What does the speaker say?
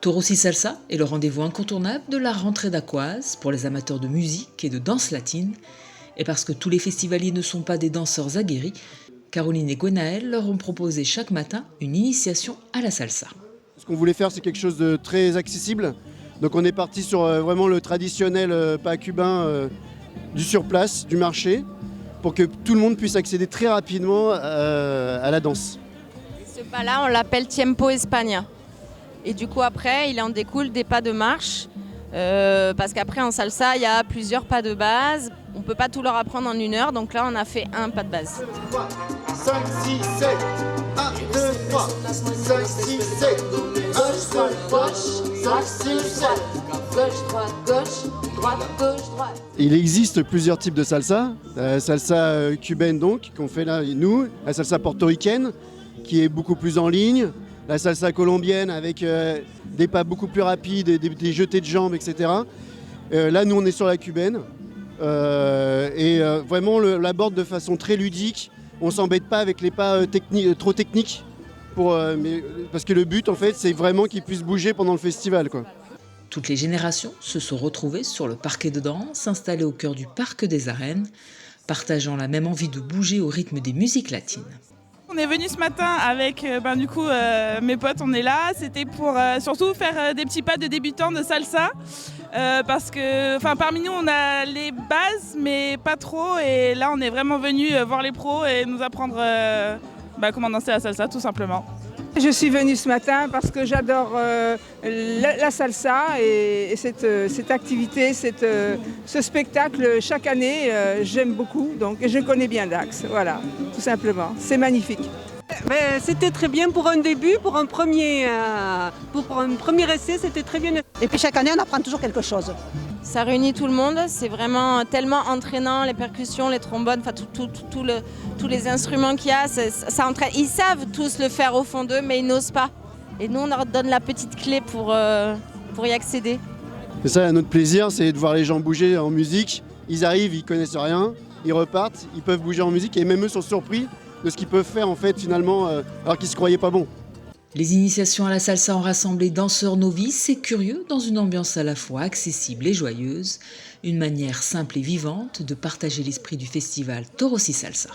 Torossi Salsa est le rendez-vous incontournable de la rentrée d'Aquoise pour les amateurs de musique et de danse latine. Et parce que tous les festivaliers ne sont pas des danseurs aguerris, Caroline et Gwenaël leur ont proposé chaque matin une initiation à la salsa. Ce qu'on voulait faire, c'est quelque chose de très accessible. Donc on est parti sur vraiment le traditionnel pas cubain du surplace, du marché, pour que tout le monde puisse accéder très rapidement à la danse. Ce pas-là, on l'appelle Tiempo España. Et du coup, après, il en découle des pas de marche. Parce qu'après, en salsa, il y a plusieurs pas de base. On ne peut pas tout leur apprendre en 1 heure. Donc là, on a fait un pas de base. 5, 6, 7, 1, 2, 3, 5, 6, 7, gauche, droite, gauche, 5, 6, 7, gauche, droite, gauche, droite, gauche, droite. Il existe plusieurs types de salsa. La salsa cubaine donc, qu'on fait là, nous, la salsa portoricaine, qui est beaucoup plus en ligne, la salsa colombienne avec des pas beaucoup plus rapides, des jetés de jambes, etc. Là, nous, on est sur la cubaine. Vraiment, on l'aborde de façon très ludique. On ne s'embête pas avec les pas trop techniques, parce que le but, en fait, c'est vraiment qu'ils puissent bouger pendant le festival, quoi. Toutes les générations se sont retrouvées sur le parquet de danse installé au cœur du Parc des Arènes, partageant la même envie de bouger au rythme des musiques latines. On est venu ce matin avec mes potes, on est là. C'était pour surtout faire des petits pas de débutants de salsa. Parce que parmi nous, on a les bases, mais pas trop. Et là, on est vraiment venu voir les pros et nous apprendre comment danser la salsa, tout simplement. Je suis venue ce matin parce que j'adore la salsa et cette activité, ce spectacle chaque année, j'aime beaucoup. Donc je connais bien Dax, voilà, tout simplement. C'est magnifique. C'était très bien pour un début, pour un premier essai, c'était très bien. Et puis chaque année, on apprend toujours quelque chose. Ça réunit tout le monde, c'est vraiment tellement entraînant, les percussions, les trombones, tous les instruments qu'il y a, ça entraîne. Ils savent tous le faire au fond d'eux, mais ils n'osent pas. Et nous, on leur donne la petite clé pour y accéder. C'est ça, notre plaisir, c'est de voir les gens bouger en musique. Ils arrivent, ils connaissent rien, ils repartent, ils peuvent bouger en musique et même eux sont surpris de ce qu'ils peuvent faire en fait finalement, alors qu'ils ne se croyaient pas bons. Les initiations à la salsa ont rassemblé danseurs novices et curieux dans une ambiance à la fois accessible et joyeuse, une manière simple et vivante de partager l'esprit du festival Torossi Salsa.